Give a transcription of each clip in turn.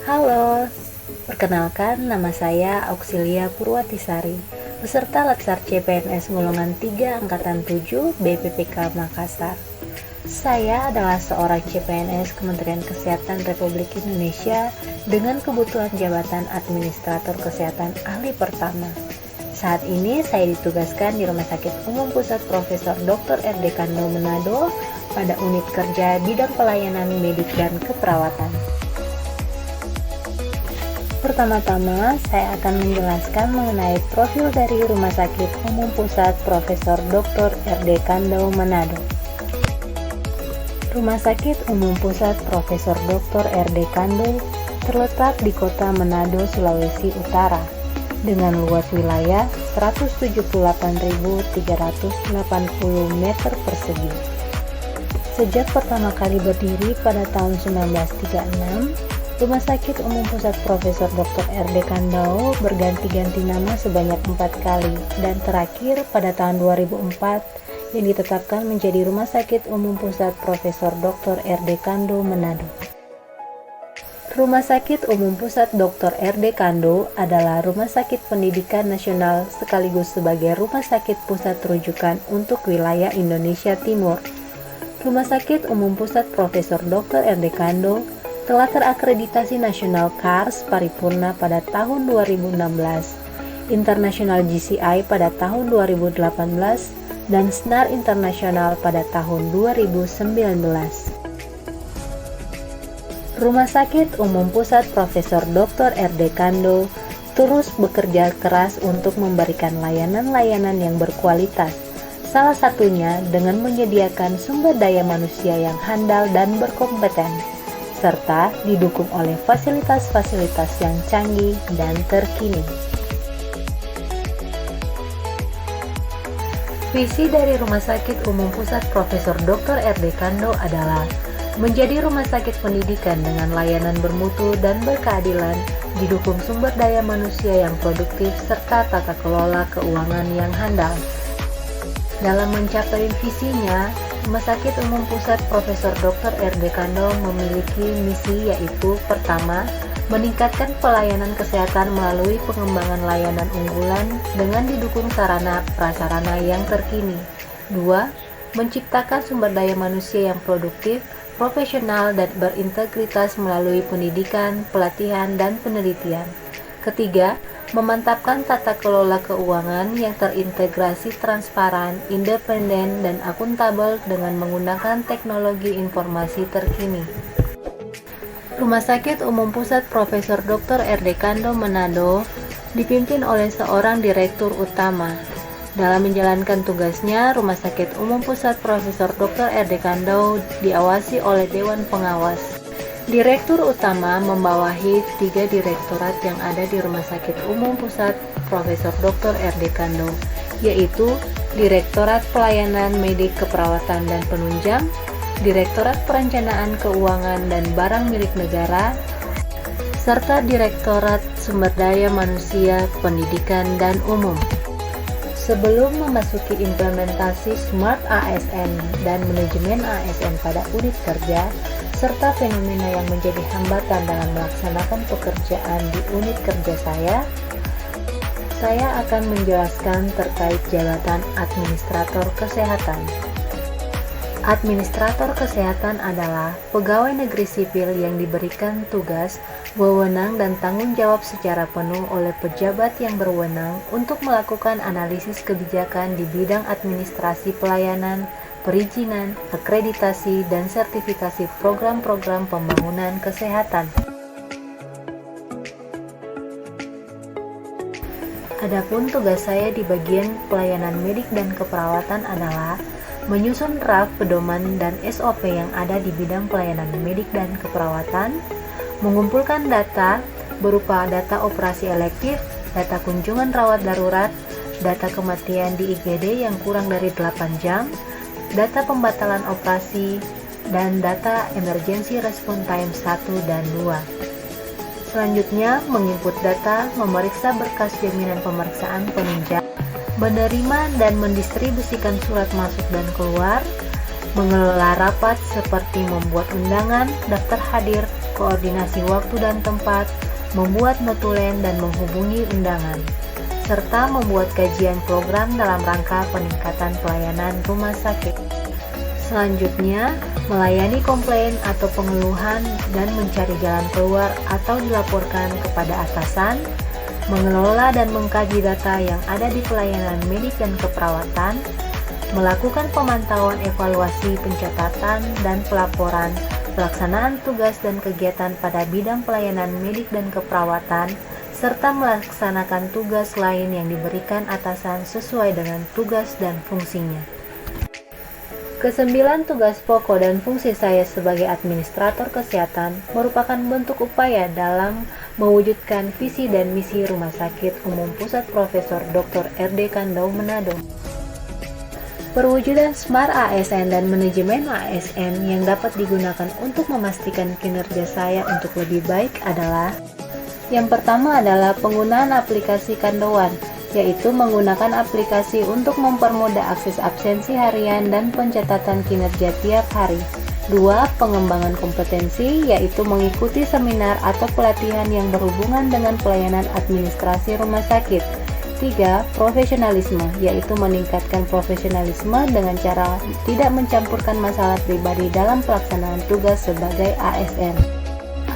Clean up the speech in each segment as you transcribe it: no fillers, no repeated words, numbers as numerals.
Halo, perkenalkan nama saya Auxilia Purwatisari, peserta Latsar CPNS Golongan 3 Angkatan 7 BPPK Makassar. Saya adalah seorang CPNS Kementerian Kesehatan Republik Indonesia dengan kebutuhan jabatan Administrator Kesehatan Ahli Pertama. Saat ini saya ditugaskan di Rumah Sakit Umum Pusat Profesor Dr. R.D. Kando Manado pada unit kerja bidang pelayanan medik dan keperawatan. Pertama-tama, saya akan menjelaskan mengenai profil dari Rumah Sakit Umum Pusat Profesor Dr. R.D. Kando Manado. Rumah Sakit Umum Pusat Profesor Dr. R.D. Kando terletak di Kota Manado, Sulawesi Utara, dengan luas wilayah 178.380 meter persegi. Sejak pertama kali berdiri pada tahun 1936, Rumah Sakit Umum Pusat Profesor Dr. R.D. Kando berganti-ganti nama sebanyak 4 kali dan terakhir pada tahun 2004 yang ditetapkan menjadi Rumah Sakit Umum Pusat Profesor Dr. R.D. Kando Manado. Rumah Sakit Umum Pusat Dr. R.D. Kando adalah rumah sakit pendidikan nasional sekaligus sebagai rumah sakit pusat rujukan untuk wilayah Indonesia Timur. Rumah Sakit Umum Pusat Profesor Dr. R.D. Kando telah terakreditasi nasional CARS Paripurna pada tahun 2016, International GCI pada tahun 2018, dan SNAR Internasional pada tahun 2019. Rumah Sakit Umum Pusat Profesor Dr. R.D. Kando terus bekerja keras untuk memberikan layanan-layanan yang berkualitas, salah satunya dengan menyediakan sumber daya manusia yang handal dan berkompeten, serta didukung oleh fasilitas-fasilitas yang canggih dan terkini. Visi dari Rumah Sakit Umum Pusat Profesor Dr. R.D. Kando adalah menjadi rumah sakit pendidikan dengan layanan bermutu dan berkeadilan, didukung sumber daya manusia yang produktif serta tata kelola keuangan yang handal. Dalam mencapai visinya, Rumah Sakit Umum Pusat Profesor Dr. R.D. Kando memiliki misi yaitu pertama, meningkatkan pelayanan kesehatan melalui pengembangan layanan unggulan dengan didukung sarana prasarana yang terkini. 2. Menciptakan sumber daya manusia yang produktif, profesional dan berintegritas melalui pendidikan, pelatihan, dan penelitian. Ketiga, memantapkan tata kelola keuangan yang terintegrasi transparan, independen, dan akuntabel dengan menggunakan teknologi informasi terkini. Rumah Sakit Umum Pusat Profesor Dr. R.D. Kando Manado dipimpin oleh seorang direktur utama. Dalam menjalankan tugasnya, Rumah Sakit Umum Pusat Profesor Dr. R.D. Kando diawasi oleh Dewan Pengawas. Direktur utama membawahi 3 direktorat yang ada di Rumah Sakit Umum Pusat Profesor Dr. R.D. Kando, yaitu Direktorat Pelayanan Medik Keperawatan dan Penunjang, Direktorat Perencanaan Keuangan dan Barang Milik Negara, serta Direktorat Sumber Daya Manusia, Pendidikan, dan Umum. Sebelum memasuki implementasi Smart ASN dan manajemen ASN pada unit kerja, serta fenomena yang menjadi hambatan dalam melaksanakan pekerjaan di unit kerja saya akan menjelaskan terkait jabatan Administrator Kesehatan. Administrator Kesehatan adalah pegawai negeri sipil yang diberikan tugas, wewenang, dan tanggung jawab secara penuh oleh pejabat yang berwenang untuk melakukan analisis kebijakan di bidang administrasi pelayanan, perizinan, akreditasi, dan sertifikasi program-program pembangunan kesehatan. Adapun tugas saya di bagian pelayanan medik dan keperawatan adalah menyusun draft pedoman dan SOP yang ada di bidang pelayanan medik dan keperawatan, mengumpulkan data berupa data operasi elektif, data kunjungan rawat darurat, data kematian di IGD yang kurang dari 8 jam, data pembatalan operasi, dan data emergency response time 1 dan 2. Selanjutnya, menginput data, memeriksa berkas jaminan pemeriksaan penunjang, menerima dan mendistribusikan surat masuk dan keluar, mengelola rapat seperti membuat undangan, daftar hadir, koordinasi waktu dan tempat, membuat notulen dan menghubungi undangan, serta membuat kajian program dalam rangka peningkatan pelayanan rumah sakit. Selanjutnya, melayani komplain atau pengeluhan dan mencari jalan keluar atau dilaporkan kepada atasan, mengelola dan mengkaji data yang ada di pelayanan medik dan keperawatan, melakukan pemantauan evaluasi pencatatan dan pelaporan, pelaksanaan tugas dan kegiatan pada bidang pelayanan medik dan keperawatan, serta melaksanakan tugas lain yang diberikan atasan sesuai dengan tugas dan fungsinya. Kesembilan tugas pokok dan fungsi saya sebagai administrator kesehatan merupakan bentuk upaya dalam mewujudkan visi dan misi Rumah Sakit Umum Pusat Profesor Dr. R.D. Kando Manado. Perwujudan Smart ASN dan manajemen ASN yang dapat digunakan untuk memastikan kinerja saya untuk lebih baik adalah: yang pertama adalah penggunaan aplikasi Kandoan, yaitu menggunakan aplikasi untuk mempermudah akses absensi harian dan pencatatan kinerja tiap hari. 2. Pengembangan kompetensi, yaitu mengikuti seminar atau pelatihan yang berhubungan dengan pelayanan administrasi rumah sakit. 3. Profesionalisme, yaitu meningkatkan profesionalisme dengan cara tidak mencampurkan masalah pribadi dalam pelaksanaan tugas sebagai ASN.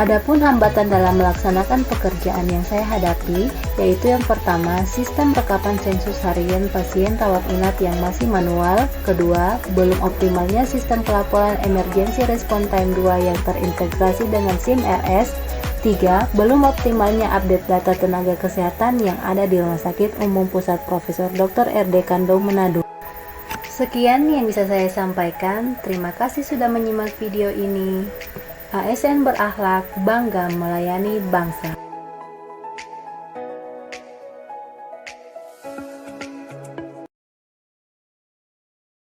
Adapun hambatan dalam melaksanakan pekerjaan yang saya hadapi, yaitu yang pertama, sistem rekapan sensus harian pasien rawat inap yang masih manual. Kedua, belum optimalnya sistem pelaporan emergency response time 2 yang terintegrasi dengan SIM RS. 3. Belum optimalnya update data tenaga kesehatan yang ada di Rumah Sakit Umum Pusat Profesor Dr. R.D. Kando Manado. Sekian yang bisa saya sampaikan. Terima kasih sudah menyimak video ini. ASN berakhlak, bangga melayani bangsa.